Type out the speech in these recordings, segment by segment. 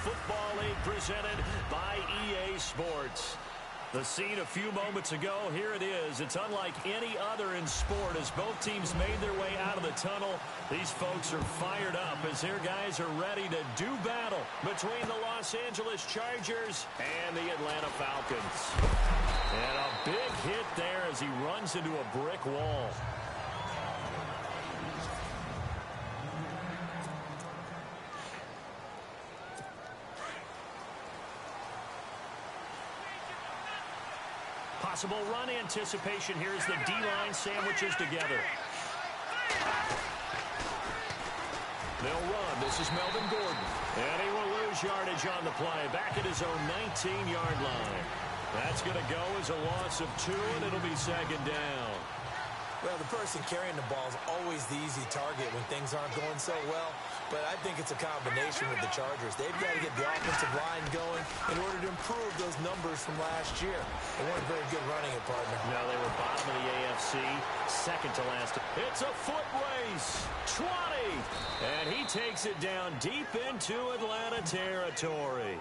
Football League presented by EA Sports. The scene a few moments ago, here it is. It's unlike any other in sport as both teams made their way out of the tunnel. These folks are fired up as their guys are ready to do battle between the Los Angeles Chargers and the Atlanta Falcons. And a big hit there as he runs into a brick wall. Possible run anticipation here as the D-line sandwiches together. They'll run. This is Melvin Gordon. And he will lose yardage on the play. Back at his own 19-yard line. That's going to go as a loss of 2, and it'll be second down. Well, the person carrying the ball is always the easy target when things aren't going so well. But I think it's a combination with the Chargers. They've got to get the offensive line going in order to improve those numbers from last year. They weren't very good running it, partner. No, they were bottom of the AFC, second to last. It's a foot race. 20. And he takes it down deep into Atlanta territory.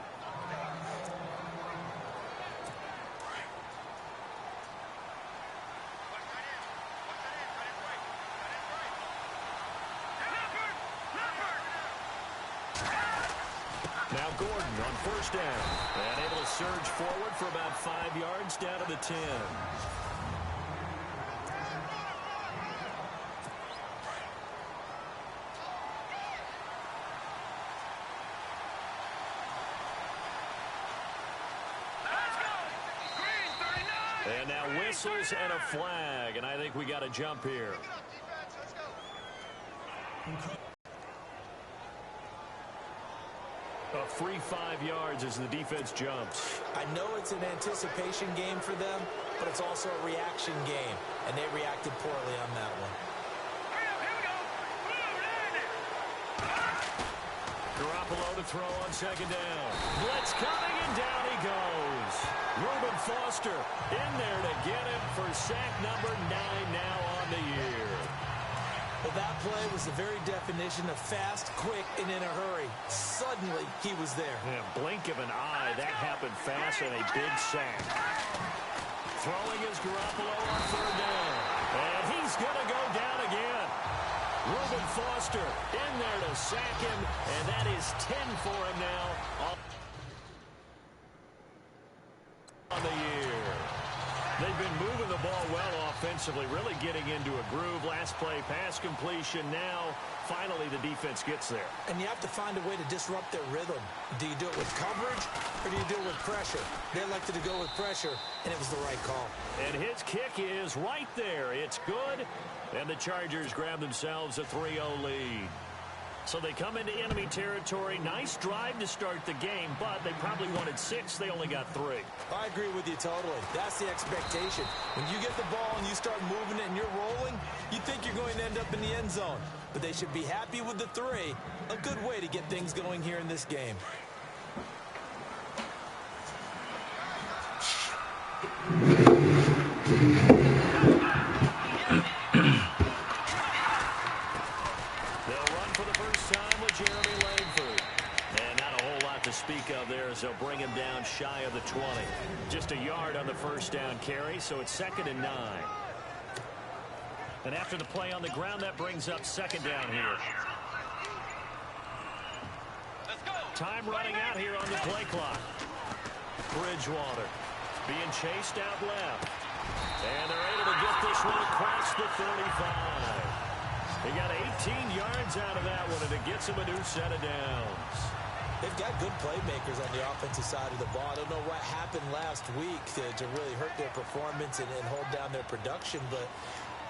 Now Gordon on first down. And able to surge forward for about 5 yards down to the 10. And now whistles and a flag. And I think we got a jump here. A free 5 yards as the defense jumps. I know it's an anticipation game for them, but it's also a reaction game, and they reacted poorly on that one. Garoppolo to throw on second down. Blitz coming, and down he goes. Reuben Foster in there to get him for sack number 9 now on the year. Well, that play was the very definition of fast, quick, and in a hurry. Suddenly, he was there. Yeah, blink of an eye. That happened fast and a big sack. Throwing is Garoppolo on third down. And he's going to go down again. Reuben Foster in there to sack him. And that is 10 for him now on the year. They've been moving the ball well offensively, really getting into a groove. Last play, pass completion. Now, finally, the defense gets there. And you have to find a way to disrupt their rhythm. Do you do it with coverage, or do you do it with pressure? They elected to go with pressure, and it was the right call. And his kick is right there. It's good, and the Chargers grab themselves a 3-0 lead. So they come into enemy territory. Nice drive to start the game, but they probably wanted 6. They only got 3. I agree with you totally. That's the expectation. When you get the ball and you start moving it and you're rolling, you think you're going to end up in the end zone. But they should be happy with the 3. A good way to get things going here in this game. Speak of there as they'll bring him down shy of the 20. Just a yard on the first down carry, so it's 2nd and 9. And after the play on the ground, that brings up 2nd down here. Time running out here on the play clock. Bridgewater being chased out left. And they're able to get this one across the 35. They got 18 yards out of that one, and it gets them a new set of downs. They've got good playmakers on the offensive side of the ball. I don't know what happened last week to really hurt their performance and hold down their production, but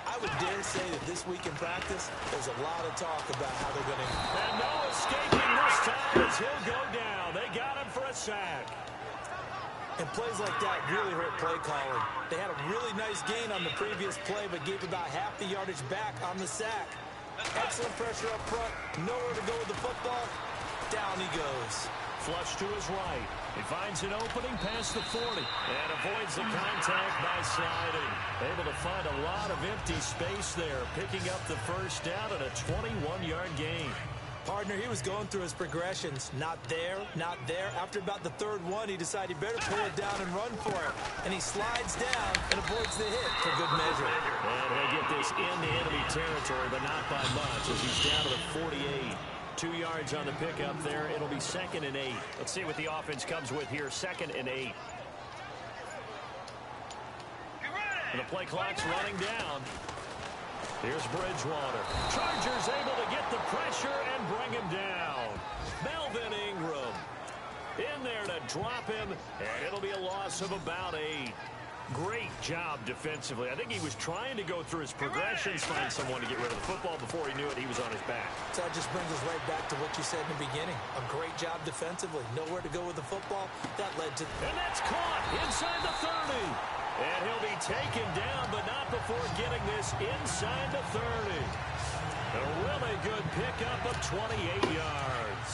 I would dare say that this week in practice, there's a lot of talk about how they're going to... And no escaping this time as he'll go down. They got him for a sack. And plays like that really hurt play calling. They had a really nice gain on the previous play, but gave about half the yardage back on the sack. Excellent pressure up front. Nowhere to go with the football. Down he goes. Flush to his right. He finds an opening past the 40 and avoids the contact by sliding. Able to find a lot of empty space there, picking up the first down at a 21-yard gain. Partner, he was going through his progressions. Not there, not there. After about the third one, he decided he better pull it down and run for it. And he slides down and avoids the hit for good measure. And he'll get this into enemy territory, but not by much as he's down to the 48. 2 yards on the pickup there. It'll be 2nd and 8. Let's see what the offense comes with here. 2nd and 8. And the play clock's running down. Here's Bridgewater. Chargers able to get the pressure and bring him down. Melvin Ingram in there to drop him, and it'll be a loss of about 8. Great job defensively. I think he was trying to go through his progressions, find someone to get rid of the football. Before he knew it, he was on his back. So that just brings us right back to what you said in the beginning. A great job defensively. Nowhere to go with the football. That led to... And that's caught inside the 30. And he'll be taken down, but not before getting this inside the 30. A really good pickup of 28 yards.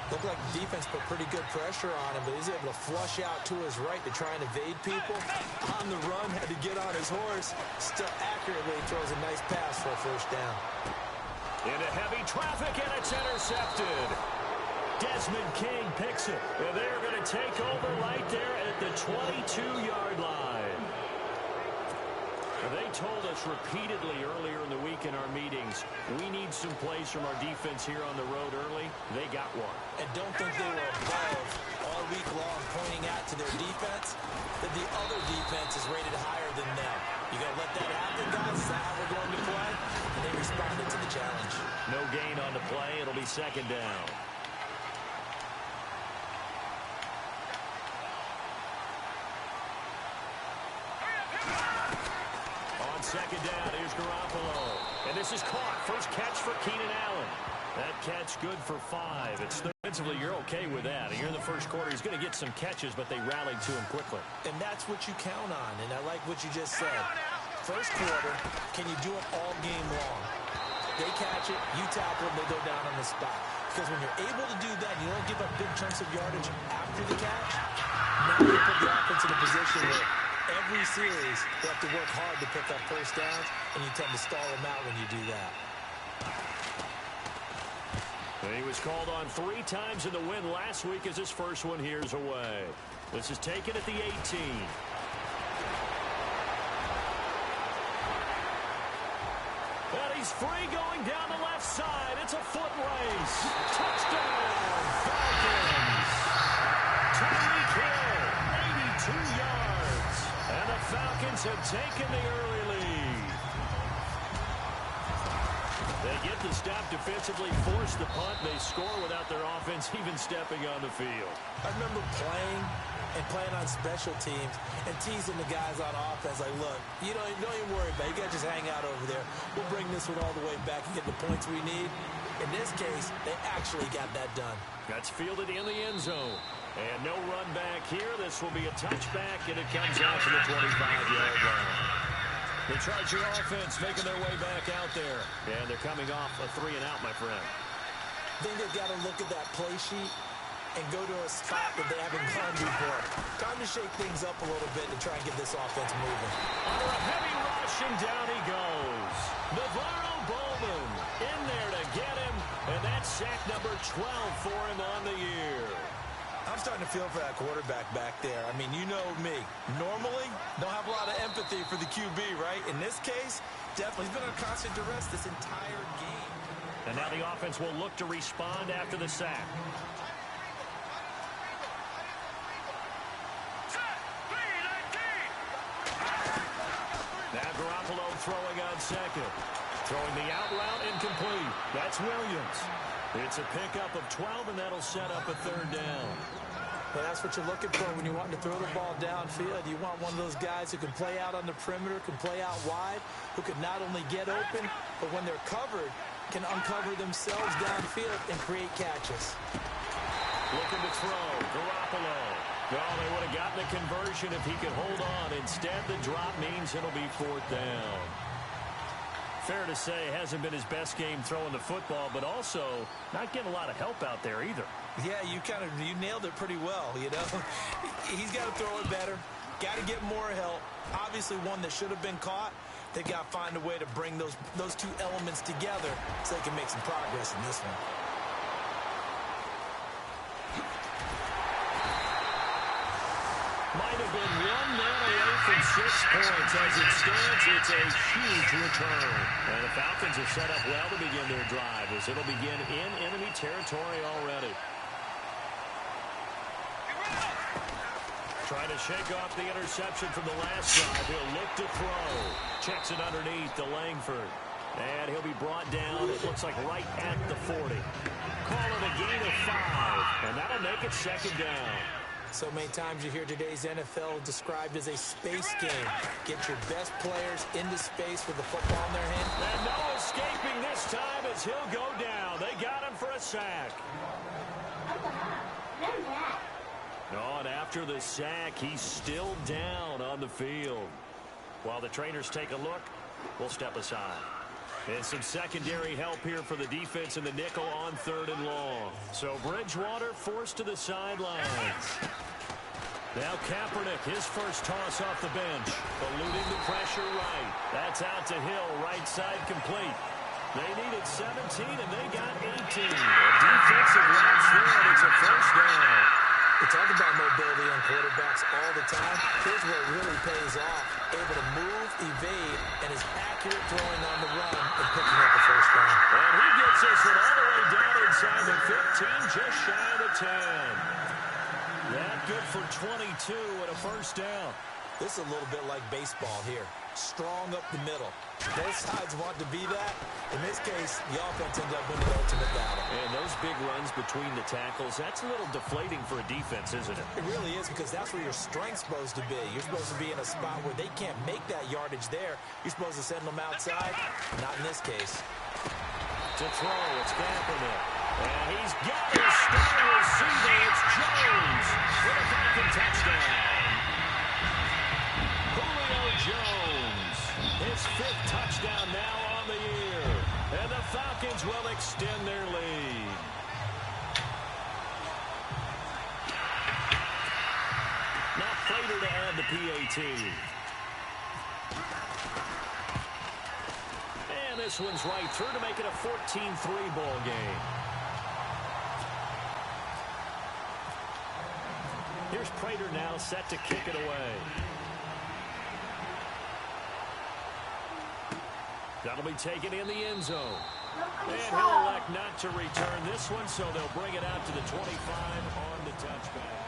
Looked like the defense put pretty good pressure on him, but he's able to flush out to his right to try and evade people. On the run, had to get on his horse. Still accurately throws a nice pass for a first down. Into heavy traffic, and it's intercepted. Desmond King picks it, and they're going to take over right there at the 22-yard line. They told us repeatedly earlier in the week in our meetings, we need some plays from our defense here on the road early. They got one. And don't think they were above all week long pointing out to their defense that the other defense is rated higher than them. You got to let that happen, guys. Is that how we're going to play? And they responded to the challenge. No gain on the play. It'll be 2nd down. On 2nd down, here's Garoppolo. And this is caught. First catch for Keenan Allen. That catch good for 5. It's defensively, you're okay with that. And you're in the first quarter. He's going to get some catches, but they rallied to him quickly. And that's what you count on. And I like what you just said. First quarter, can you do it all game long? They catch it, you tackle them, they go down on the spot. Because when you're able to do that, you don't give up big chunks of yardage after the catch. Now you put the offense in a position where every series, you have to work hard to pick up first downs, and you tend to stall them out when you do that. And he was called on 3 times in the win last week as his first one here's away. This is taken at the 18. And he's free going down the left side. It's a foot race. Touchdown, Falcons. Tyreek Hill, 82 yards. And the Falcons have taken the early lead. They get the stop defensively, force the punt. They score without their offense even stepping on the field. I remember playing on special teams and teasing the guys on offense like, look, don't even worry about it. You guys just hang out over there. We'll bring this one all the way back and get the points we need. In this case, they actually got that done. That's fielded in the end zone. And no run back here. This will be a touchback, and it comes out to the 25-yard line. The Charger offense making their way back out there. And they're coming off a 3-and-out, my friend. I think they've got to look at that play sheet and go to a spot that they haven't gone before. Time to shake things up a little bit to try and get this offense moving. Under a heavy rush, and down he goes. Navarro Bowman in there to get him, and that's sack number 12 for him on the year. I'm starting to feel for that quarterback back there. I mean, you know me. Normally, don't have a lot of empathy for the QB, right? In this case, definitely. He's been under constant duress this entire game. And now the offense will look to respond after the sack. Now Garoppolo throwing on second. Throwing the out route incomplete. That's Williams. It's a pickup of 12, and that'll set up a 3rd down. Well, that's what you're looking for when you want to throw the ball downfield. You want one of those guys who can play out on the perimeter, can play out wide, who can not only get open, but when they're covered, can uncover themselves downfield and create catches. Looking to throw. Garoppolo. Oh, they would have gotten the conversion if he could hold on. Instead, the drop means it'll be 4th down. Fair to say, hasn't been his best game throwing the football, but also not getting a lot of help out there either. Yeah, you nailed it pretty well, you know. He's got to throw it better. Got to get more help. Obviously, one that should have been caught. They've got to find a way to bring those two elements together so they can make some progress in this one. from 6 points. As it stands, it's a huge return. And the Falcons are set up well to begin their drive, as it'll begin in enemy territory already. Trying to shake off the interception from the last drive. He'll look to throw. Checks it underneath to Langford. And he'll be brought down, it looks like right at the 40. Call it a gain of 5. And that'll make it second down. So many times you hear today's NFL described as a space game. Get your best players into space with the football in their hand. And no escaping this time as he'll go down. They got him for a sack. Oh, and after the sack, he's still down on the field. While the trainers take a look, we'll step aside. And some secondary help here for the defense in the nickel on 3rd and long. So Bridgewater forced to the sidelines. Now Kaepernick, his first toss off the bench. Eluding the pressure right. That's out to Hill, right side complete. They needed 17 and they got 18. A defensive lapse there, and it's a first down. We talk about mobility on quarterbacks all the time. Here's where it really pays off. Able to move, evade, and is accurate throwing on the run and picking up the first down. And he gets this one all the way down inside the 15, just shy of the 10. That good for 22 and a first down. This is a little bit like baseball here. Strong up the middle. Both sides want to be that. In this case, the offense ends up winning the ultimate battle. And those big runs between the tackles, that's a little deflating for a defense, isn't it? It really is, because that's where your strength's supposed to be. You're supposed to be in a spot where they can't make that yardage there. You're supposed to send them outside. Not in this case. To throw, it's Kaepernick. And he's got his star receiver. It's Jones for the Falcon touchdown. Julio Jones, his 5th touchdown now on the year. And the Falcons will extend their lead. Now Prater to add the PAT. And this one's right through to make it a 14-3 ball game. Here's Prater now set to kick it away. That'll be taken in the end zone. And he'll elect not to return this one, so they'll bring it out to the 25 on the touchback.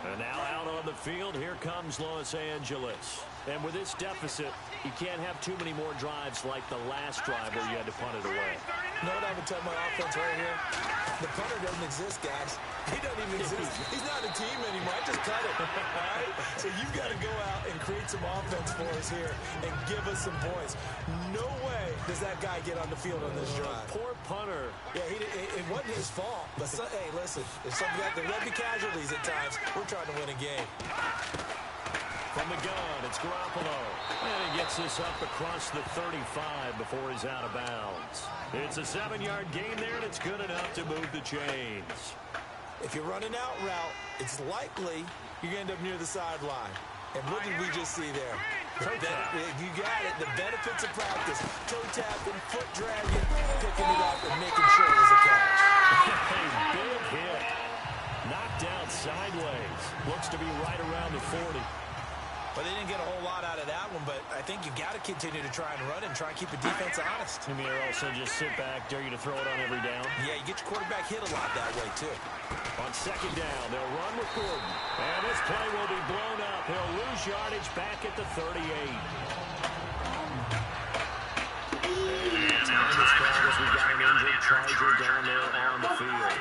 And now out on the field, here comes Los Angeles. And with this deficit, you can't have too many more drives like the last drive where you had to punt it away. You know what I would tell my offense right here? The punter doesn't exist, guys. He doesn't even exist. He's not a team anymore. I just cut it. All right? So you've got to go out and create some offense for us here and give us some points. No way does that guy get on the field on this drive. Poor punter. Yeah, it wasn't his fault. But, hey, listen, if something there will be casualties at times. We're trying to win a game. From the gun, it's Garoppolo. And he gets this up across the 35 before he's out of bounds. It's a 7-yard gain there, and it's good enough to move the chains. If you're running out route, it's likely you're going to end up near the sideline. And what did we just see there? You got it. The benefits of practice. Toe tapping, foot dragging, picking it up, and making sure it was a catch. A big hit. Knocked down sideways. Looks to be right around the 40. But they didn't get a whole lot out of that one, but I think you got to continue to try and run and try and keep the defense honest. You mean also just sit back, dare you to throw it on every down? Yeah, you get your quarterback hit a lot that way, too. On second down, they'll run with Gordon. And this play will be blown up. He'll lose yardage back at the 38. Time is called as we've got an injured Charger down there on the field.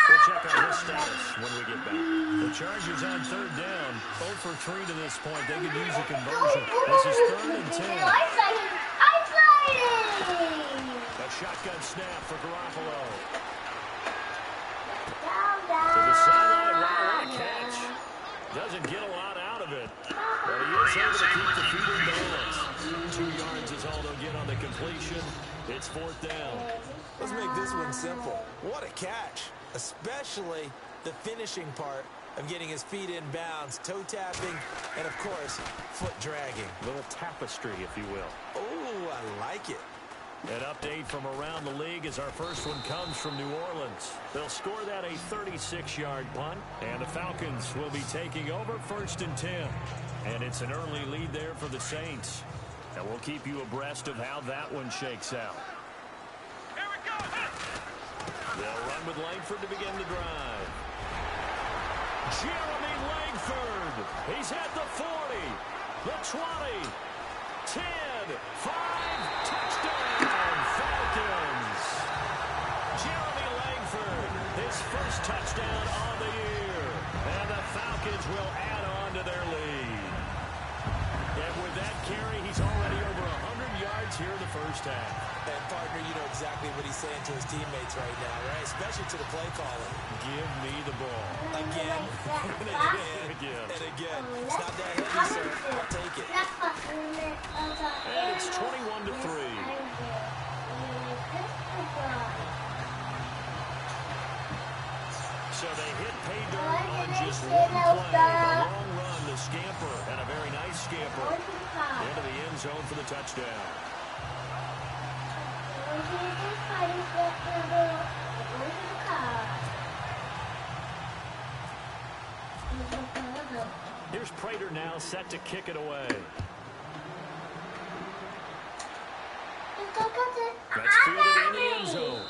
We'll check on his status when we get back. The Chargers on third down, 0 for 3 to this point. They could use a conversion. This is 3rd and 10. A shotgun snap for Garoppolo. To the sideline, what a catch. Doesn't get a lot out of it, but he is able to keep the feet in balance. 2 yards is all they'll get on the completion. It's 4th down. Let's make this one simple. What a catch, especially the finishing part of getting his feet in bounds, toe tapping, and of course, foot dragging. A little tapestry, if you will. Oh, I like it. An update from around the league as our first one comes from New Orleans. They'll score that a 36-yard punt, and the Falcons will be taking over 1st and 10. And it's an early lead there for the Saints. And we'll keep you abreast of how that one shakes out. Here we go. They'll run with Langford to begin the drive. Jeremy Langford. He's at the 40, the 20, 10, 5, touchdown, Falcons. Jeremy Langford, his first touchdown on the year. And the Falcons will add on to their lead. And with that carry, he's already over 100 yards here in the first half. And, partner, you know exactly what he's saying to his teammates right now, right? Especially to the play caller. Give me the ball. Again, and again, and again. It's not that heavy, sir. I'll take it. And it's 21-3. So they hit pay dirt on just one play. A long run to Scamper, and a very nice scamper into the end zone for the touchdown. Here's Prater now set to kick it away. That's fielded in the end zone.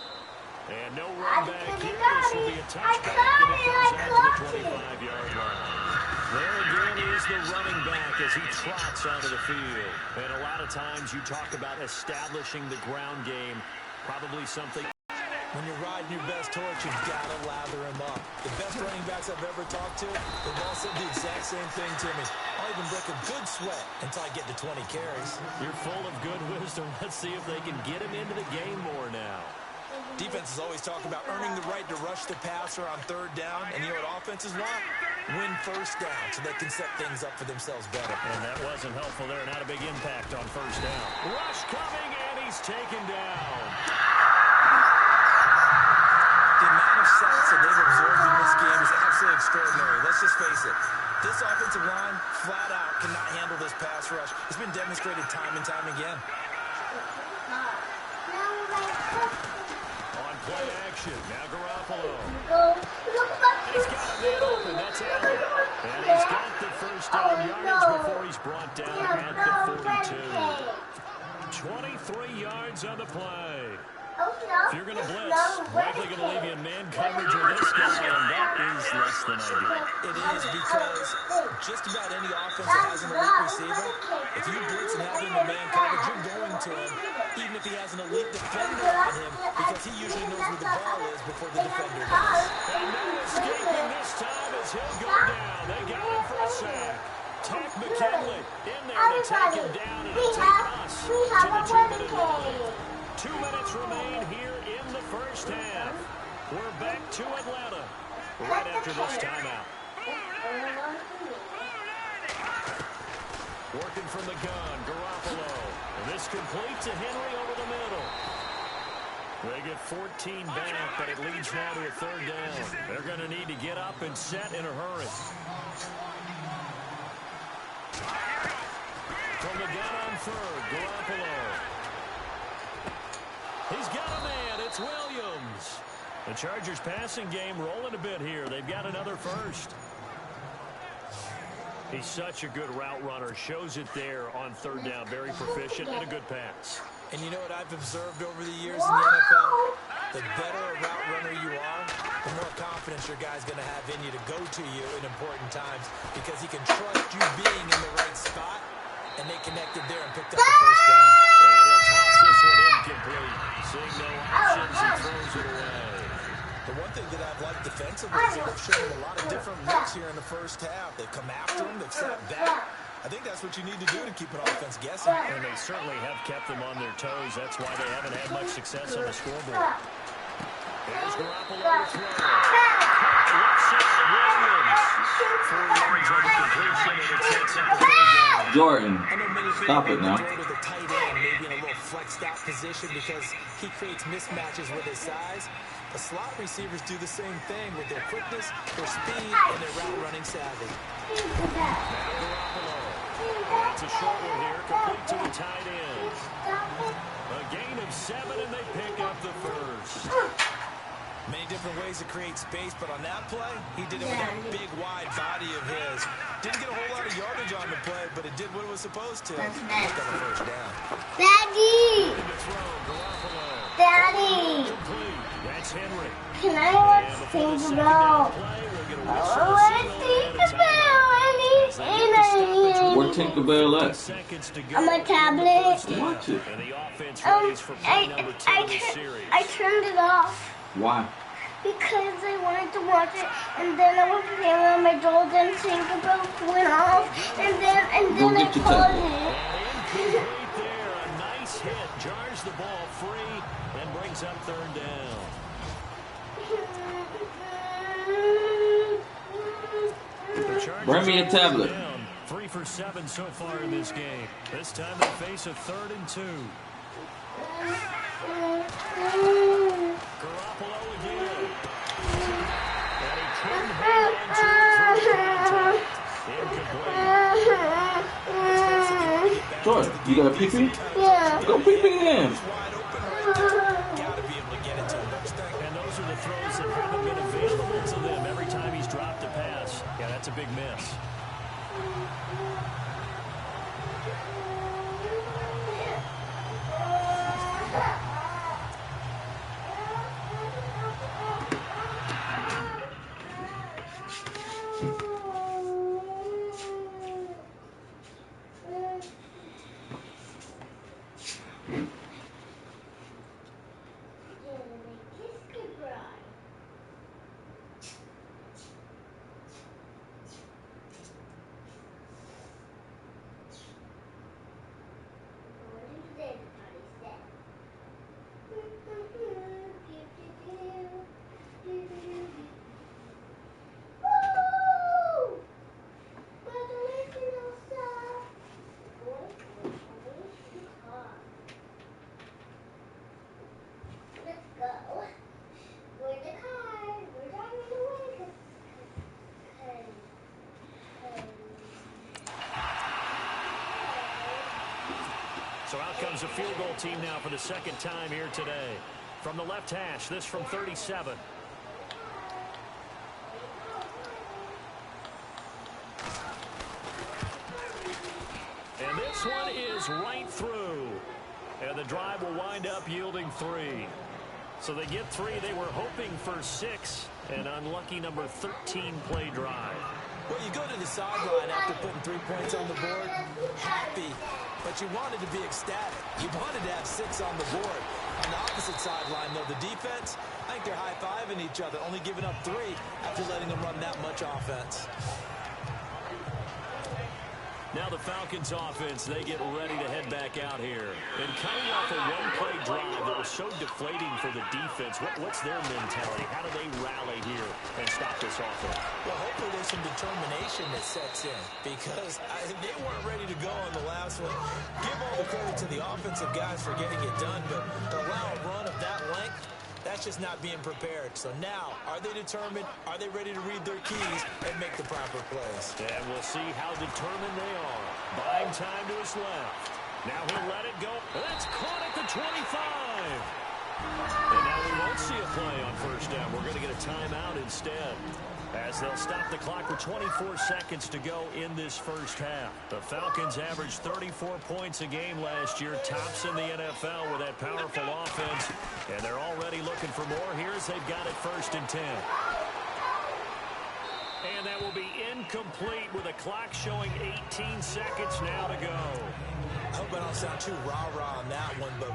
And no run back here. This will be a touchback, and it comes out to the 25-yard line. There again is the running back as he trots onto the field. And a lot of times you talk about establishing the ground game. Probably something. When you're riding your best torch, you've got to lather him up. The best running backs I've ever talked to, they've all said the exact same thing to me. I'll even break a good sweat until I get to 20 carries. You're full of good wisdom. Let's see if they can get him into the game more now. Defenses always talk about earning the right to rush the passer on 3rd down. And you know what offenses want? Win 1st down so they can set things up for themselves better. And that wasn't helpful there. Not a big impact on 1st down. Rush coming, and he's taken down. The amount of sacks that they've absorbed in this game is absolutely extraordinary. Let's just face it. This offensive line, flat out, cannot handle this pass rush. It's been demonstrated time and time again. On play action, now Garoppolo. He's got a man open, that's Allen. And he's got the 1st down yardage before he's brought down at the 42. 23 yards on the play. If you're going to blitz, likely going to leave you in man coverage with this guy, and that is less than ideal. It is because just about any offense that has an elite receiver, if you blitz and have him in man coverage, you're going to him, even if he has an elite defender on him, because he usually knows where the ball is before the defender does. And no escaping this time as he'll go down. They got him for a sack. Tech McKinley in there to take him down, and it'll take us to the 2-minute line. 2 minutes remain here in the first half. We're back to Atlanta right after this timeout. Working from the gun, Garoppolo. And this complete to Henry over the middle. They get 14 back, but it leads now to a 3rd down. They're going to need to get up and set in a hurry. From the gun on 3rd, Garoppolo. He's got a man. It's Williams. The Chargers passing game rolling a bit here. They've got another 1st. He's such a good route runner. Shows it there on 3rd down. Very proficient and a good pass. And you know what I've observed over the years in the NFL? The better a route runner you are, the more confidence your guy's going to have in you to go to you in important times because he can trust you being in the right spot, and they connected there and picked up the 1st down. And he'll toss this one incomplete. Seeing no options, he throws it away. The one thing that I've liked defensively is that they've shown a lot of different looks here in the first half. They've come after him. They've sat back. I think that's what you need to do to keep an offense guessing. And they certainly have kept them on their toes. That's why they haven't had much success on the scoreboard. Here's Garoppolo to throw. Left side, Williams. 4 yards on the completion, and it sets up the 3rd down. Jordan, stop it now. Throw to the tight end, maybe in a little flexed out position because he creates mismatches with his size. The slot receivers do the same thing with their quickness, their speed, and their route running savvy. Now Garoppolo. That's a short one here, complete to the tight end. A gain of 7, and they pick up the first. Many different ways to create space, but on that play, he did it with that big, wide body of his. Didn't get a whole lot of yardage on the play, but it did what it was supposed to. That's Picked up a first down. Daddy! Daddy! That's Henry. Can I watch Tinkerbell? I want Tinkerbell. Where Tinkerbell at? On my tablet. Watch it. I turned it off. Why? Because I wanted to watch it, and then I was playing on my doll, then Tinkerbell went off, and then I paused it. Incomplete there. A nice hit. Jars the ball free and brings up third down. Bring me a tablet. 3 for 7 so far in this game. This time they face a 3rd and 2. Garoppolo again. And he turned back into Jordan, you got a pee-pee? Yeah. Go pee-pee then. And those are the throws that haven't been available to them every time he's dropped a pass. Yeah, that's a big miss. So out comes a field goal team now for the second time here today. From the left hash, this from 37. And this one is right through. And the drive will wind up yielding 3. So they get 3. They were hoping for 6. An unlucky number 13 play drive. Well, you go to the sideline after putting 3 points on the board, happy, but you wanted to be ecstatic. You wanted to have 6 on the board. On the opposite sideline, though, the defense, I think they're high-fiving each other, only giving up 3 after letting them run that much offense. Now the Falcons offense, they get ready to head back out here. And coming off a one-play drive that was so deflating for the defense, what's their mentality? How do they rally here and stop this offense? Well, hopefully there's some determination that sets in because they weren't ready to go on the last one. Give all the credit to the offensive guys for getting it done, but to allow a run of that length, that's just not being prepared. So now, are they determined? Are they ready to read their keys and make the proper plays? And we'll see how determined they are. Buying time to his left. Now he'll let it go. That's caught at the 25. And now we won't see a play on first down. We're going to get a timeout instead, as they'll stop the clock with 24 seconds to go in this first half. The Falcons averaged 34 points a game last year, tops in the NFL with that powerful offense, and they're already looking for more. Here's they've got it 1st and 10. And that will be incomplete with a clock showing 18 seconds now to go. I hope I don't sound too rah-rah on that one, but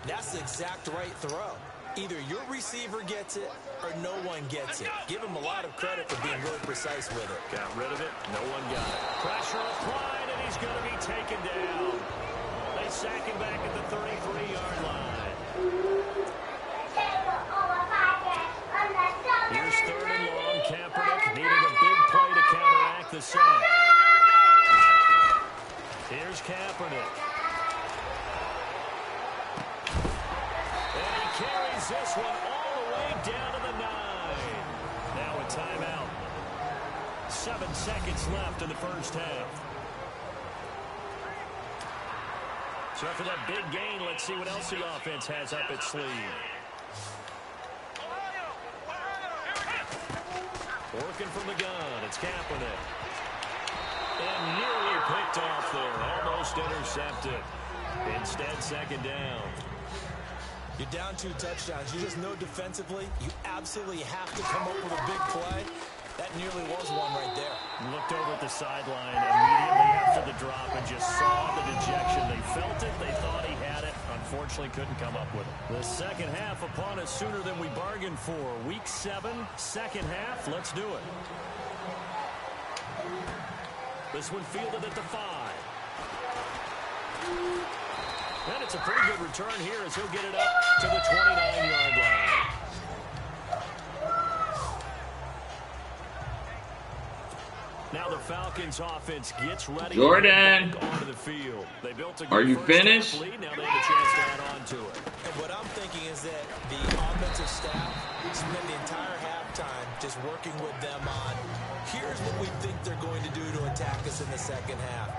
that's the exact right throw. Either your receiver gets it or no one gets it. Give him a lot of credit for being really precise with it. Got rid of it. No one got it. Pressure applied, and he's going to be taken down. They sack him back at the 33-yard line. Here's 3rd and long. Kaepernick needing a big play to counteract the sack. Here's Kaepernick. Carries this one all the way down to the 9. Now a timeout. 7 seconds left in the first half. So after that big gain, let's see what else the offense has up its sleeve. Working from the gun, it's Kaepernick. And nearly picked off there, almost intercepted. Instead, second down. You're down 2 touchdowns. You just know defensively, you absolutely have to come up with a big play. That nearly was one right there. Looked over at the sideline immediately after the drop and just saw the dejection. They felt it. They thought he had it. Unfortunately, couldn't come up with it. The second half upon us sooner than we bargained for. Week 7, second half. Let's do it. This one fielded at the 5. And it's a pretty good return here as he'll get it up to the 29-yard line. Now the Falcons offense gets ready Jordan, to onto the field. They built a are you finished? lead. Now they have a chance to add on to it. And what I'm thinking is that the offensive staff spent the entire halftime just working with them on, here's what we think they're going to do to attack us in the second half.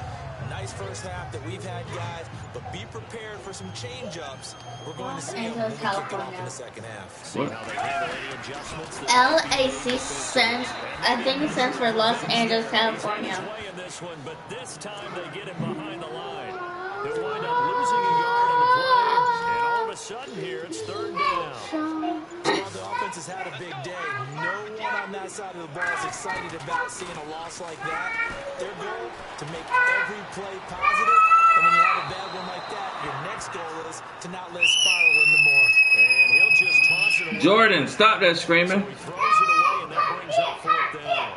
Nice first half that we've had, guys, but be prepared for some change-ups. We're going to see them when we kick it off in the second half. See how they handle any adjustments. LAC stands, I think it stands for Los Angeles, California. In this one, but this time they get him behind the line. They'll wind up losing a yard on the play, and all of a sudden here it's third down. Well, the offense has had a big day. No one on that side of the ball is excited about seeing a loss like that. Their goal, to make every play positive, and when you have a bad one like that, your next goal is to not let it spiral into more. And he'll just toss it away. Jordan, stop that screaming. So he throws it away, and that brings up fourth down.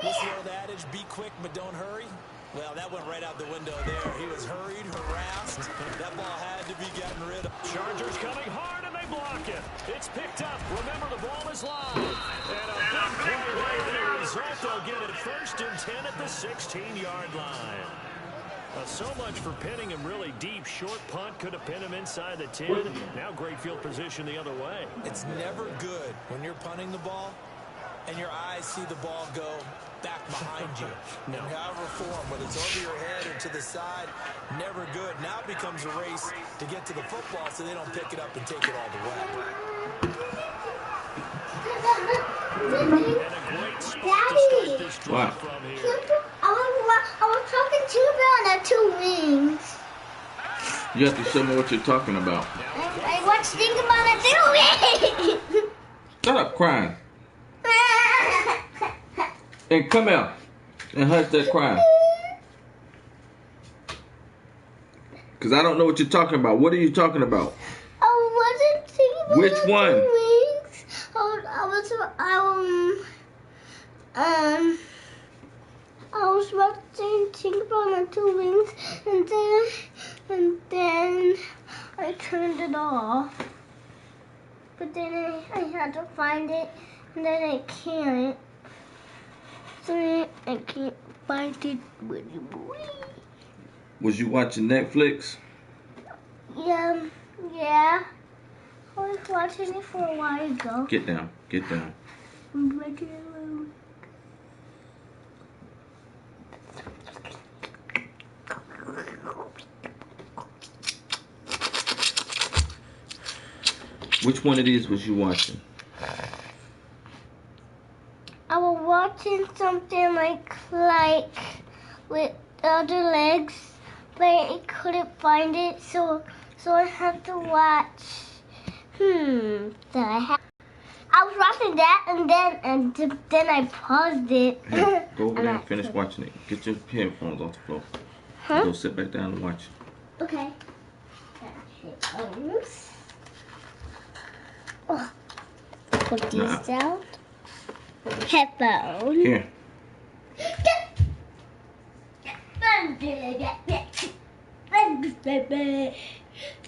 What's the old adage, be quick but don't hurry? Well, that went right out the window there. He was hurried, harassed. That ball had to be gotten rid of. Chargers coming hard, and they block it. It's picked up. Remember, the ball is live. And a big play there. The result, they'll get it first and 10 at the 16-yard line. So much for pinning him really deep. Short punt could have pinned him inside the 10. Now great field position the other way. It's never good when you're punting the ball and your eyes see the ball go back behind you. No. In however form, whether it's over your head or to the side, never good. Now it becomes a race to get to the football so they don't pick it up and take it all the way. And a great spot to start this drive from here. I was talking to you about 2 wings. You have to show me what you're talking about. I was thinking about 2 wings. Shut up crying. And come out and hush that crying. Because I don't know what you're talking about. What are you talking about? I wasn't thinking about Which one? 2 wings. I was about to think about 2 wings, and then I turned it off. But then I had to find it, and then I can't. So I can't find it. Was you watching Netflix? Yeah. I was watching it for a while ago. Get down. Get down. Which one of these was you watching? I was watching something like with other legs, but I couldn't find it, so I had to watch. I was watching that, and then I paused it. Hey, go over there and finish watching it. Get your headphones off the floor. Go sit back down and watch it. Okay. Oh, put these down. Headphone. Here.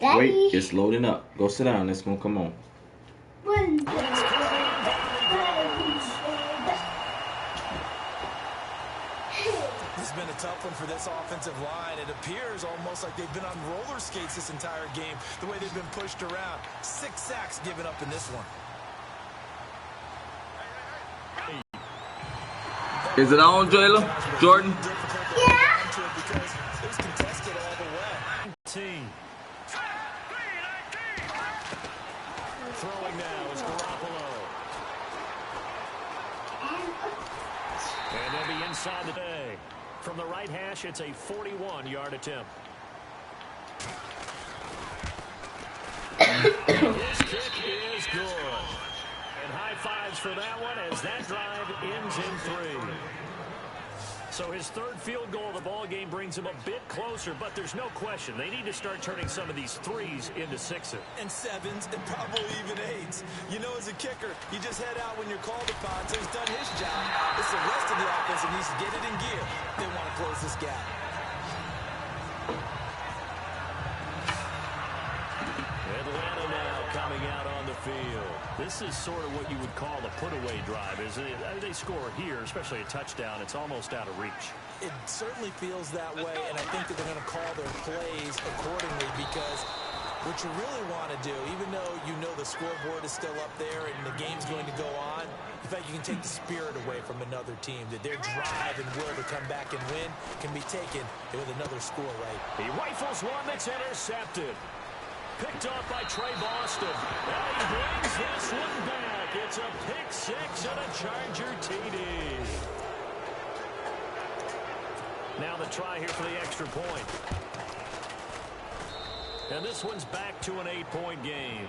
Wait, it's loading up. Go sit down. It's gonna come on. This has been a tough one for this offensive line. It appears almost like they've been on roller skates this entire game, the way they've been pushed around. 6 sacks given up in this one. Is it on, Jordan? Yeah. Because it was contested all the way. inside the day. From the right hash, it's a 41-yard attempt. His kick is good. And high fives for that one as that drive ends in 3. So his third field goal of the ball game brings him a bit closer, but there's no question they need to start turning some of these 3s into 6s. And 7s and probably even 8s. You know, as a kicker, you just head out when you're called upon, so he's done his job. It's the rest of the offense that needs to get it in gear if they want to close this gap. Atlanta now coming out on the field. This is sort of what you would call a put-away drive, isn't it? They score here, especially a touchdown. It's almost out of reach. It certainly feels that way, and I think that they're going to call their plays accordingly because what you really want to do, even though you know the scoreboard is still up there and the game's going to go on, in fact, you can take the spirit away from another team, that their drive and will to come back and win can be taken with another score, right? He rifles one that's intercepted. Picked off by Trey Boston. And he brings this one back. It's a pick 6 and a Charger TD. Now the try here for the extra point. And this one's back to an 8-point game.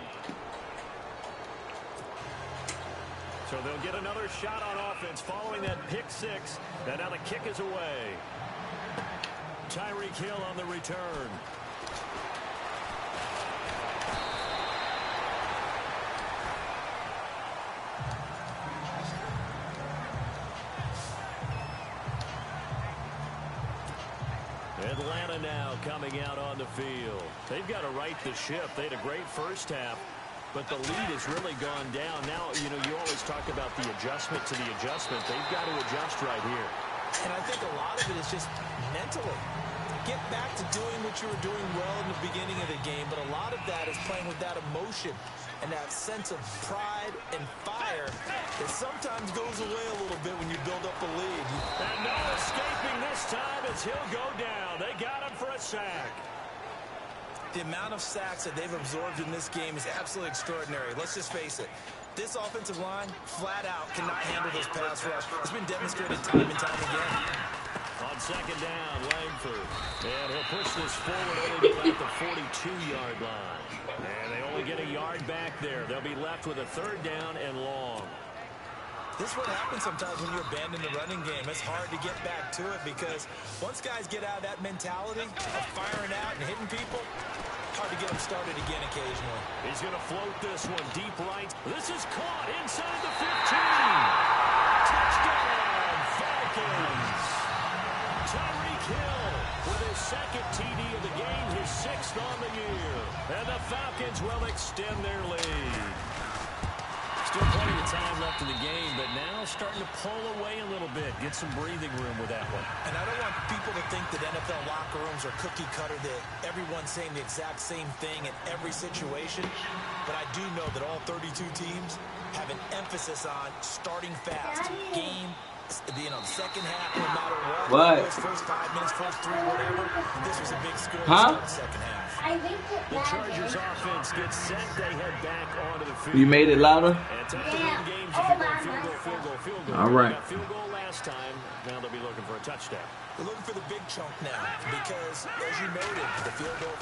So they'll get another shot on offense following that pick 6. And now the kick is away. Tyreek Hill on the return. Atlanta now coming out on the field. They've got to right the ship. They had a great first half, but the lead has really gone down. Now, you know, you always talk about the adjustment to the adjustment. They've got to adjust right here. And I think a lot of it is just mentally. Get back to doing what you were doing well in the beginning of the game, but a lot of that is playing with that emotion and that sense of pride and fire that sometimes goes away a little bit when you build up a lead. And no escaping this time as he'll go down. They got him for a sack. The amount of sacks that they've absorbed in this game is absolutely extraordinary. Let's just face it. This offensive line, flat out, cannot handle this pass rush. It's been demonstrated time and time again. On second down, Langford. And he'll push this forward only to about the 42-yard line. And they only get a yard back there. They'll be left with a third down and long. This is what happens sometimes when you abandon the running game. It's hard to get back to it because once guys get out of that mentality of firing out and hitting people, hard to get them started again occasionally. He's going to float this one deep right. This is caught inside the 15. Touchdown, Falcons. Tyreek Hill with his second TD of the game, his 6th on the year. And the Falcons will extend their lead. Still plenty of time left in the game, but now starting to pull away a little bit. Get some breathing room with that one. And I don't want people to think that NFL locker rooms are cookie cutter, that everyone's saying the exact same thing in every situation. But I do know that all 32 teams have an emphasis on starting fast. Game, you know, the second half, no matter what. Those first 5 minutes, first 3, whatever. This was a big score to start the second half. The Chargers offense gets set. They head back onto the field. You made it louder? And tough to win games if you go field goal, field goal, field goal. All right. They got field goal last time. Now they'll be looking for a touchdown. They're looking for the big chunk now because, as you noted, the field goal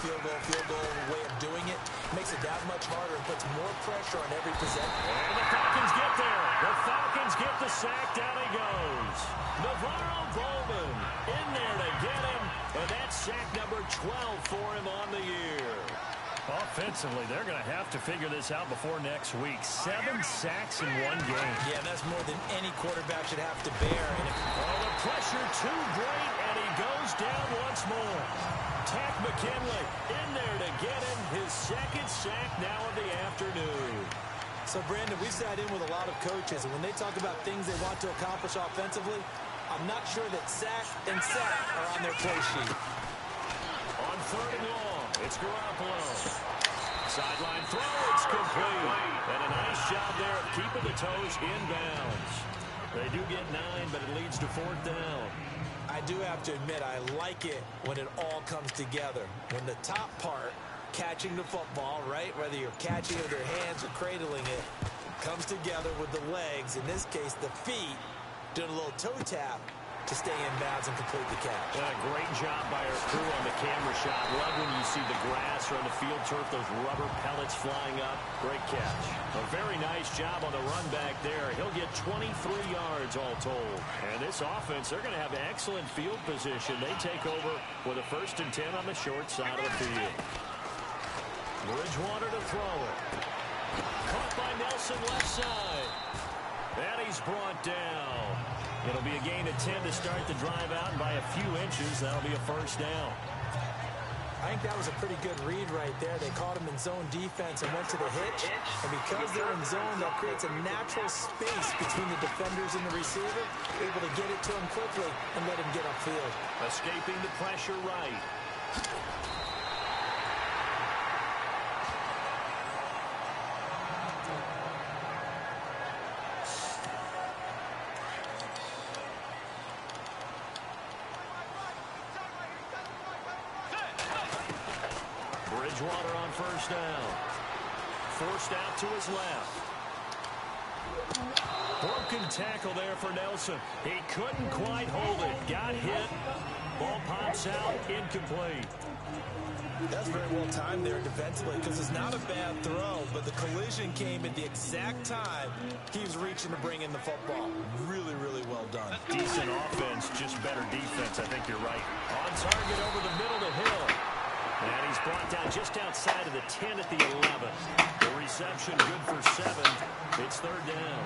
way of doing it makes it that much harder and puts more pressure on every possession. And the Falcons get there. The Falcons get the sack. Down he goes. Navarro Bowman in there to get him. And that's sack number 12 for him on the year. Offensively, they're going to have to figure this out before next week. 7 sacks in one game. Yeah, that's more than any quarterback should have to bear. And the pressure too great, and he goes down once more. Tack McKinley in there to get him his 2nd sack now of the afternoon. So, Brandon, we've sat in with a lot of coaches, and when they talk about things they want to accomplish offensively, I'm not sure that sack and sack are on their play sheet. On 3rd and long, it's Garoppolo. Sideline throw, it's complete. And a nice job there of keeping the toes inbounds. They do get 9, but it leads to 4th down. I do have to admit, I like it when it all comes together. When the top part, catching the football, right, whether you're catching it with your hands or cradling it, comes together with the legs, in this case the feet, doing a little toe tap. to stay in bounds and complete the catch. Great job by our crew on the camera shot. Love when you see the grass or on the field turf, those rubber pellets flying up. Great catch. A very nice job on the run back there. He'll get 23 yards all told. And this offense, they're going to have excellent field position. They take over with a 1st and 10 on the short side of the field. Bridgewater to throw it. Caught by Nelson left side. And he's brought down. It'll be a gain of 10 to start the drive out, and by a few inches, that'll be a 1st down. I think that was a pretty good read right there. They caught him in zone defense and went to the hitch. And because they're in zone, that creates a natural space between the defenders and the receiver, able to get it to him quickly and let him get upfield. Escaping the pressure right. Bridgewater on 1st down. Forced out to his left. Broken tackle there for Nelson. He couldn't quite hold it. Got hit. Ball pops out. Incomplete. That's very well timed there defensively because it's not a bad throw, but the collision came at the exact time he was reaching to bring in the football. Really, really well done. Decent offense, just better defense. I think you're right. On target over the middle to Hill. And he's brought down just outside of the 10 at the 11. The reception good for 7. It's 3rd down.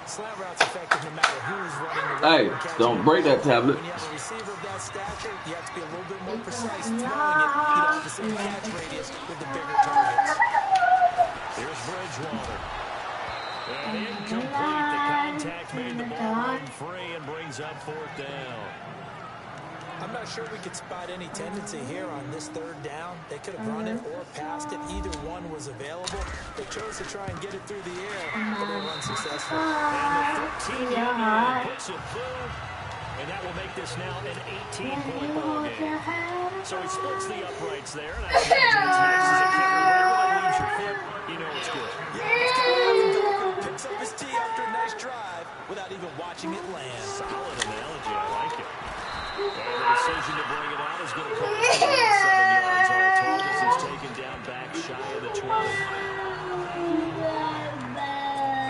Slant route's effective no matter who's running the route. Hey, don't break that tablet. When you have a receiver of that stature, you have to be a little bit more precise throwing it. You don't have the same catch radius with the bigger targets. Here's Bridgewater. And incomplete. The contact made the ball run free and brings up 4th down. I'm not sure we could spot any tendency here on this 3rd down. They could have run it or passed it. Either one was available. They chose to try and get it through the air, but they were unsuccessful. And the 13-yard line puts it through, and that will make this now an 18-point ball game. So he splits the uprights there, and I imagine it's nice as a kicker. Wherever that leaves your foot, you know it's good. Yeah, it's kind of having Velcro picks up his tee after a nice drive without even watching it land. Solid analogy. I like it. And the decision to bring it out is going to cost him 7 yards all told as he's taken down back shy of the 12.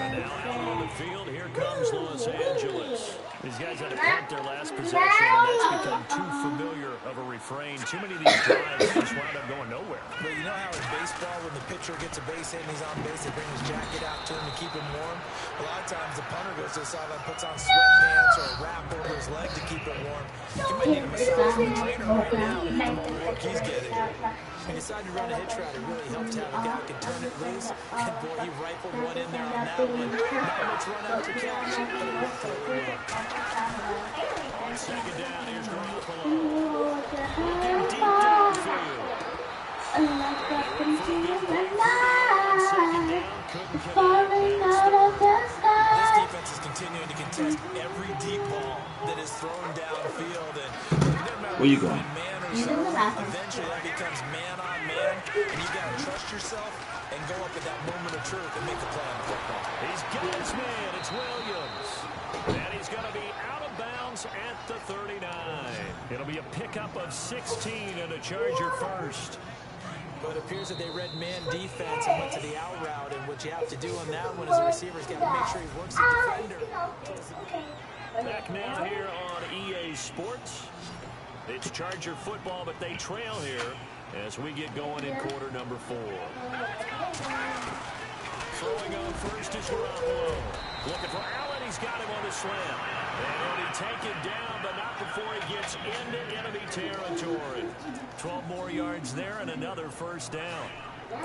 And now out on the field, here comes Los Angeles. These guys had to punt their last possession, and that's become too familiar of a refrain. Too many of these drives just wound up going nowhere. But you know how in baseball, when the pitcher gets a base hit and he's on base, they bring his jacket out to him to keep him warm? A lot of times the punter goes to the sideline, puts on sweatpants or a wrap over his leg to keep him warm. You might need a massage from the trainer right now with the more work he's getting. He decided to run a hitch route. It really helped to have a guy who can turn it loose. And boy, he rifled one in there on that one. Not much run after catch, but it worked out well. On 2nd down, here's Garoppolo. Looking deep downfield. This defense is continuing to contest every deep ball that is thrown downfield. And it doesn't matter where you going? Man or zone, eventually that becomes man on man. And you got to trust yourself and go up at that moment of truth and make a play on the football. He's got his man. It's Williams. And he's going to be out of bounds at the 39. It'll be a pickup of 16 and a Charger 1st. But it appears that they read man defense and went to the out route. And what you have to do on that one as a receiver is got to make sure he works the defender. Back now here on EA Sports. It's Charger football, but they trail here as we get going in quarter number 4. Throwing on first is Garoppolo. Looking for Allen. He's got him on the slam. And he take it down, but not before he gets into enemy territory. 12 more yards there and another 1st down.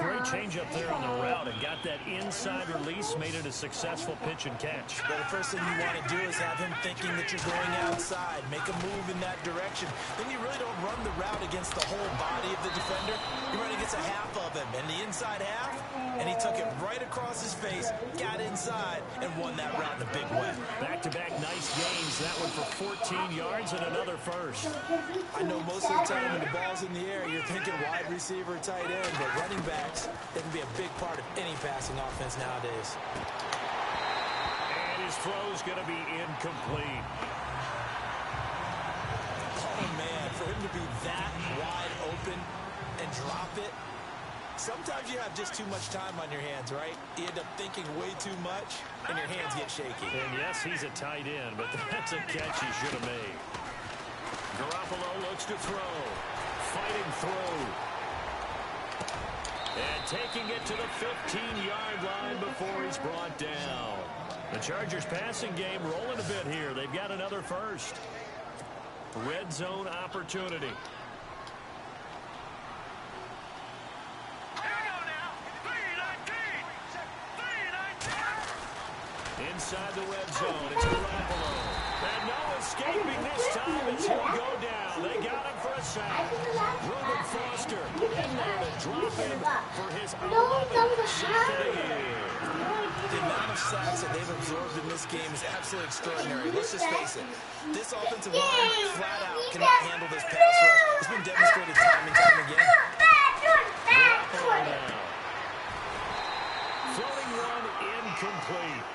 Great change up there on the route and got that inside release, made it a successful pitch and catch. Well, the first thing you want to do is have him thinking that you're going outside, make a move in that direction. Then you really don't run the route against the whole body of the defender. You run against a half of him, and the inside half, and he took it right across his face, got inside, and won that route in a big way. Back-to-back nice gains. That one for 14 yards and another 1st. I know most of the time when the ball's in the air, you're thinking wide receiver, tight end, but running back, that can be a big part of any passing offense nowadays. And his throw's going to be incomplete. Sometimes you have just too much time on your hands, right? You end up thinking way too much, and your hands get shaky. And yes, he's a tight end, but that's a catch he should have made. Garoppolo looks to throw. Fighting through. And taking it to the 15-yard line before he's brought down. The Chargers passing game rolling a bit here. They've got another first. Red zone opportunity. Inside the red zone, it's Garoppolo. And no escaping this time as he'll go down. They got him for a sack. Reuben Foster in there to drop him for his 11th sack of the year. The amount of sacks that they've absorbed in this game is absolutely extraordinary. Let's just face it. This offensive line flat out cannot handle this pass rush. It's been demonstrated time and time again. Garoppolo now. Floating run incomplete.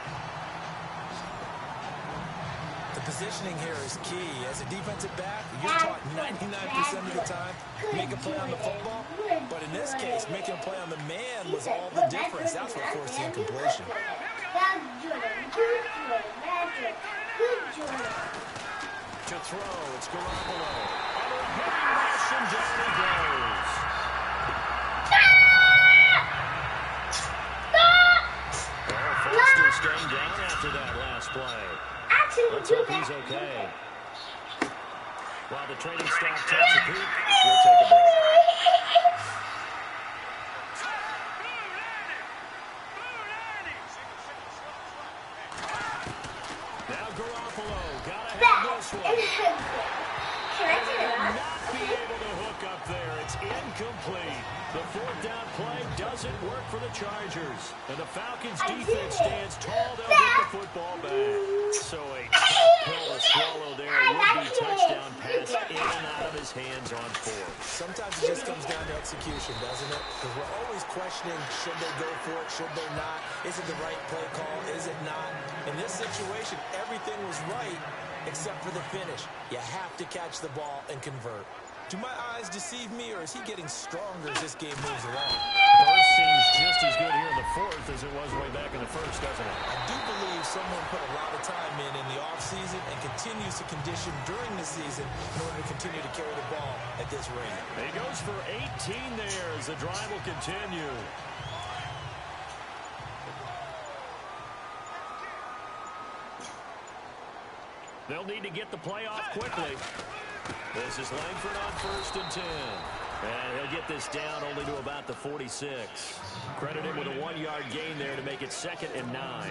The positioning here is key. As a defensive back, you're taught 99% of the time, make a play on the football. But in this case, making a play on the man was all the difference. That's what forced the incompletion. To throw, it's Garoppolo. Under a heavy rush, and down he goes. Well, Foster staying down after that last play. Let's hope he's okay. While the training staff takes a peek, we'll take a break. Now Garoppolo, gotta have this one. And they will not be able to hook up there. It's incomplete. The fourth down play doesn't work for the Chargers. And the Falcons defense stands tall. They'll get the football back. So a tough pill to swallow there. Would-be touchdown pass in and out of his hands on fourth. Sometimes it just comes down to execution, doesn't it? Because we're always questioning, should they go for it, should they not? Is it the right play call, is it not? In this situation, everything was right except for the finish. You have to catch the ball and convert. Do my eyes deceive me, or is he getting stronger as this game moves along? Burst seems just as good here in the fourth as it was way back in the first, doesn't it? I do believe someone put a lot of time in the offseason and continues to condition during the season in order to continue to carry the ball at this rate. He goes for 18 there as the drive will continue. They'll need to get the play off quickly. This is Langford on 1st and 10. And he'll get this down only to about the 46. Credit him with a 1-yard gain there to make it 2nd and 9.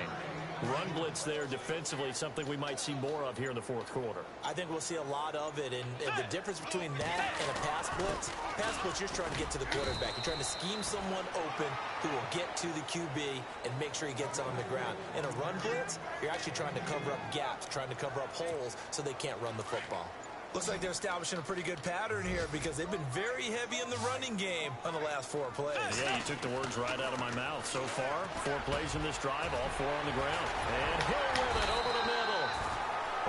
Run blitz there defensively, something we might see more of here in the fourth quarter. I think we'll see a lot of it, and the difference between that and a pass blitz, you're just trying to get to the quarterback. You're trying to scheme someone open who will get to the QB and make sure he gets on the ground. In a run blitz, you're actually trying to cover up gaps, trying to cover up holes so they can't run the football. Looks like they're establishing a pretty good pattern here because they've been very heavy in the running game on the last 4 plays. Yeah, you took the words right out of my mouth. So far, 4 plays in this drive, all 4 on the ground. And Hill with it over the middle.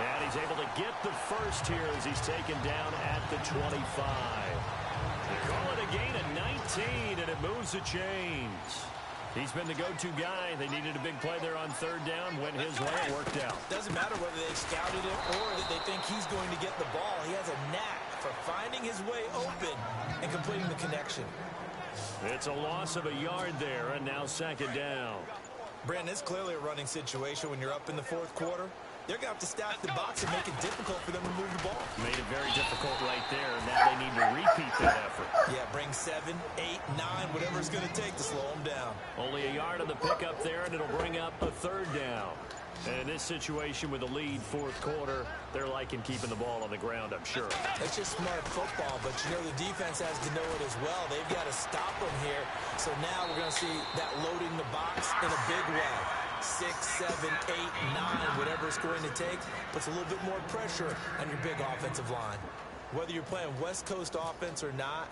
And he's able to get the first here as he's taken down at the 25. They call it a gain of 19, and it moves the chains. He's been the go-to guy. They needed a big play there on 3rd down. Went his way. It worked out. Doesn't matter whether they scouted it or that they think he's going to get the ball. He has a knack for finding his way open and completing the connection. It's a loss of a yard there, and now 2nd down. Brandon, it's clearly a running situation when you're up in the 4th quarter. They're going to have to stack the box and make it difficult for them to move the ball. Made it very difficult right there. Now they need to repeat that effort. Yeah, bring 7, 8, 9, whatever it's going to take to slow them down. Only a yard on the pickup there, and it'll bring up a 3rd down. And in this situation with a lead 4th quarter, they're liking keeping the ball on the ground, I'm sure. It's just smart football, but you know the defense has to know it as well. They've got to stop them here. So now we're going to see that loading the box in a big way. 6, 7, 8, 9, whatever it's going to take, puts a little bit more pressure on your big offensive line. Whether you're playing West Coast offense or not,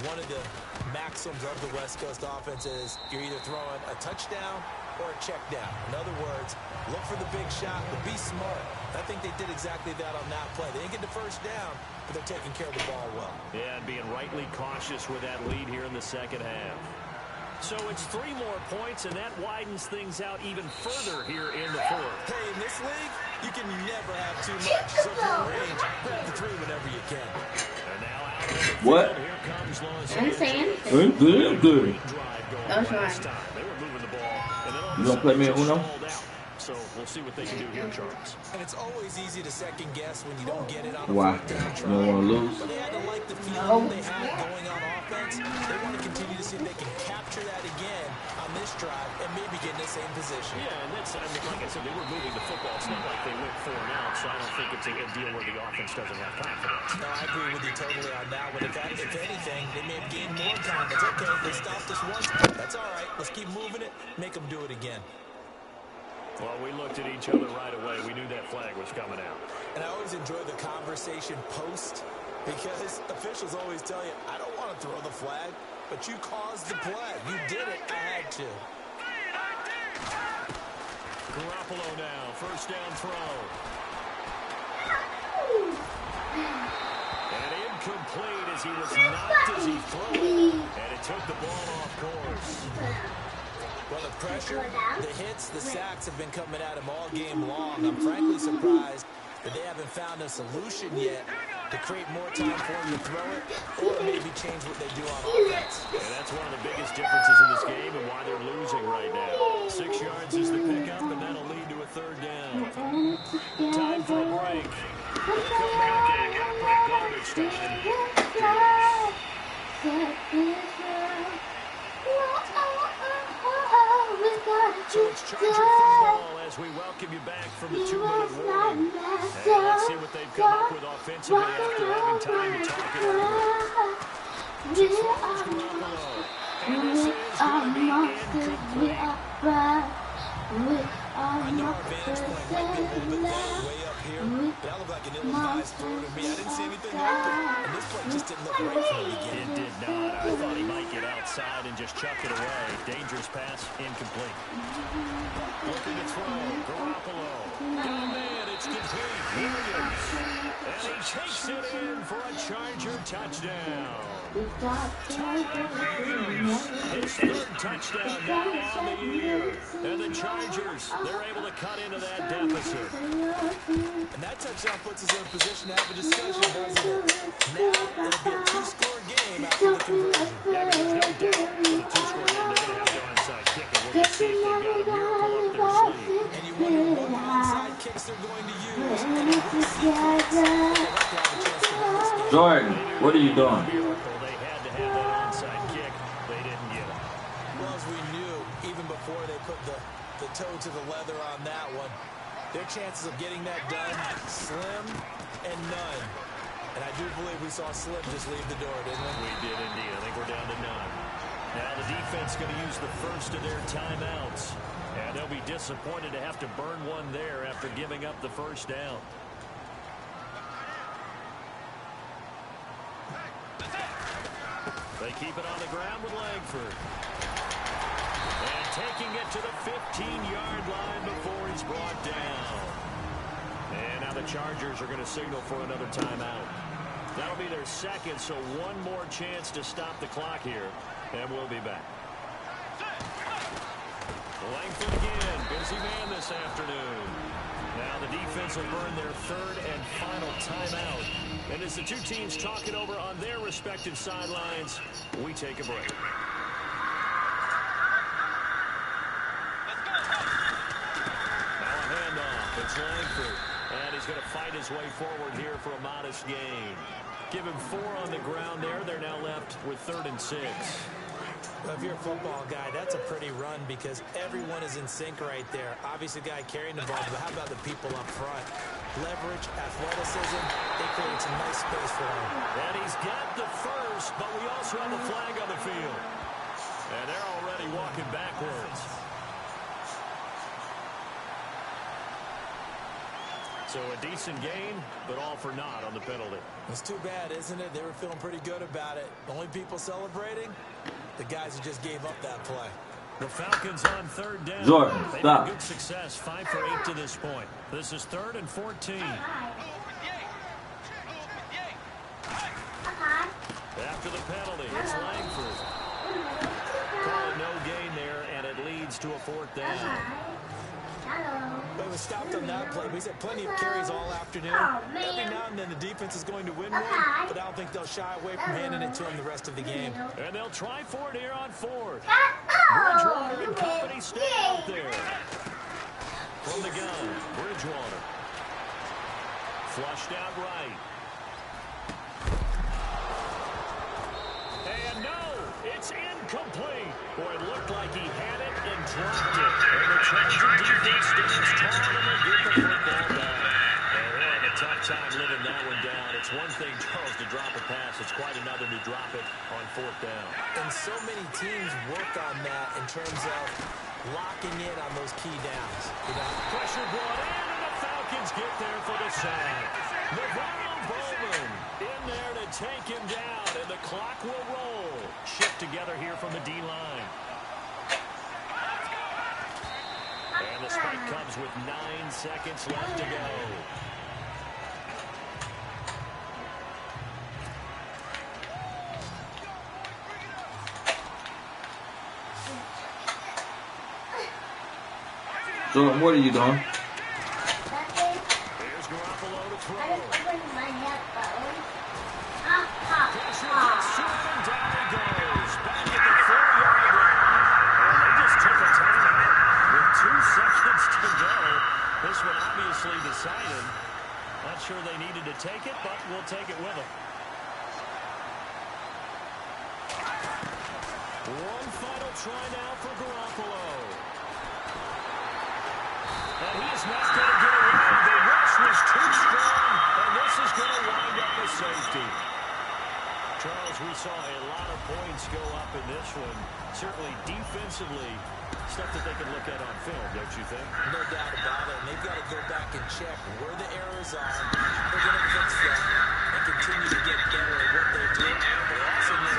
one of the maxims of the West Coast offense is you're either throwing a touchdown or a check down. In other words, look for the big shot, but be smart. I think they did exactly that on that play. They didn't get the first down, but they're taking care of the ball well. Yeah, and being rightly cautious with that lead here in the second half. So it's 3 more points, and that widens things out even further here in the fourth. Hey, in this league, you can never have too much. So if you're in range, grab the 3 whenever you can. And now out of the What? field, here comes Los I'm saying. Angeles. Good, good. That's Last right. time. They were moving the ball, and then all of You a gonna play sudden me they at just Uno? stalled out. So we'll see what they can do here, Charles. And it's always easy to second guess when you don't get it on a Why? fourth down You try. don't want to lose? But they had to like the feeling they had going on offense. They want to continue to see if they can capture that again on this drive and maybe get in the same position. Yeah, and that's, I mean, like I said, they were moving the football. It's not like they went 4 and out, so I don't think it's a good deal where the offense doesn't have confidence. No, I agree with you totally on that one. If anything, they may have gained more confidence. Okay, they stopped us once. That's all right. Let's keep moving it. Make them do it again. Well, we looked at each other right away. We knew that flag was coming out. And I always enjoy the conversation post because officials always tell you, I don't want to throw the flag, but you caused the play. You did it. I had to. Garoppolo now, first down throw. And incomplete as he was knocked as he threw it. And it took the ball off course. Well, the pressure, the hits, the sacks have been coming at him all game long. I'm frankly surprised that they haven't found a solution yet to create more time for him to throw it or maybe change what they do on offense. And that's one of the biggest differences in this game and why they're losing right now. 6 yards is the pickup, and that'll lead to a 3rd down. Time for a break. We'll come back and wrap up garbage time. So it's Charger football as we welcome you back from the 2-minute warning. And let's see what they've come up with offensively after having time to talk it over. To throws Garoppolo. And this is going to be incomplete. I know our vantage point might be a little bit better way up here, but that looked like an ill-advised throw to me. I didn't see anything open, and this play just didn't look right from the beginning. It did not. I thought he might get outside and just chuck it away. Dangerous pass, incomplete. Looking to throw, Garoppolo. Oh, man, it's complete. Williams. And he takes it in for a Charger touchdown. His 3rd touchdown now on the year. And the Chargers, they're able to cut into that deficit. And that touchdown puts us in a position to have a discussion, doesn't it? Now, it'll be a 2-score game after the conversion. Yeah, there's no doubt with a 2-score game, they're going to have the onside kick, and we're going to see if they've got a miracle up their sleeve. And you wonder what onside kicks they're going to use. And in this sequence, they'll have to have a chance to win this game. Jordan, what are you doing? They had to have that onside kick. They didn't get it. Well, as we knew, even before they put the toe to the leather on that one, their chances of getting that done, slim and none. And I do believe we saw Slim just leave the door, didn't we? We did indeed. I think we're down to none. Now the defense going to use the first of their timeouts. And they'll be disappointed to have to burn one there after giving up the first down. They keep it on the ground with Langford. And taking it to the 15-yard line before he's brought down. And now the Chargers are going to signal for another timeout. That'll be their 2nd, so one more chance to stop the clock here. And we'll be back. Langford again, busy man this afternoon. Now the defense will burn their 3rd and final timeout. And as the two teams talk it over on their respective sidelines, we take a break. Now a handoff. It's Langford. And he's going to fight his way forward here for a modest gain. Give him 4 on the ground there. They're now left with 3rd and 6. Well, if you're a football guy, that's a pretty run because everyone is in sync right there. Obviously, the guy carrying the ball, but how about the people up front? Leverage, athleticism, they created some nice space for him. And he's got the first, but we also have a flag on the field. And they're already walking backwards. So a decent gain, but all for naught on the penalty. It's too bad, isn't it? They were feeling pretty good about it. The only people celebrating, the guys who just gave up that play. The Falcons on third down. Jordan, They've stop. had good success, 5 for 8 to this point. This is 3rd and 14. After the penalty, it's Langford. Call it no gain there, and it leads to a 4th down. But it was stopped on that play. He's had plenty of carries all afternoon. Every now and then the defense is going to win one, but I don't think they'll shy away from handing it to him the rest of the game. And they'll try for it here on 4th. Bridgewater and company stay out there. From the gun, Bridgewater. Flushed out right. And no, it's incomplete. Boy, it looked like he had it and dropped it. And the Trojan defense stands tall and they get the football back. And they're having a tough time living that one down. It's one thing, Charles, to drop a pass. It's quite another to drop it on 4th down. And so many teams work on that in terms of locking in on those key downs. Pressure brought in, and the Falcons get there for the sack. Navarro Bowman in there to take him down, and the clock will roll. Shift together here from the D-line. And the spike comes with 9 seconds left to go. Jordan, what are you doing? Here's Garoppolo to throw. Open my headphones. Pressure gets to him, and down he goes. Back at the 4-yard line. And they just took a timeout with 2 seconds to go. This one obviously decided. Not sure they needed to take it, but we'll take it with them. One final try now for Garoppolo. And he's not going to get away. The rush was too strong, and this is going to wind up a safety. Charles, we saw a lot of points go up in this one. Certainly defensively, stuff that they can look at on film, don't you think? No doubt about it. And they've got to go back and check where the errors are. They're going to fix them and continue to get better at what they do. They also need to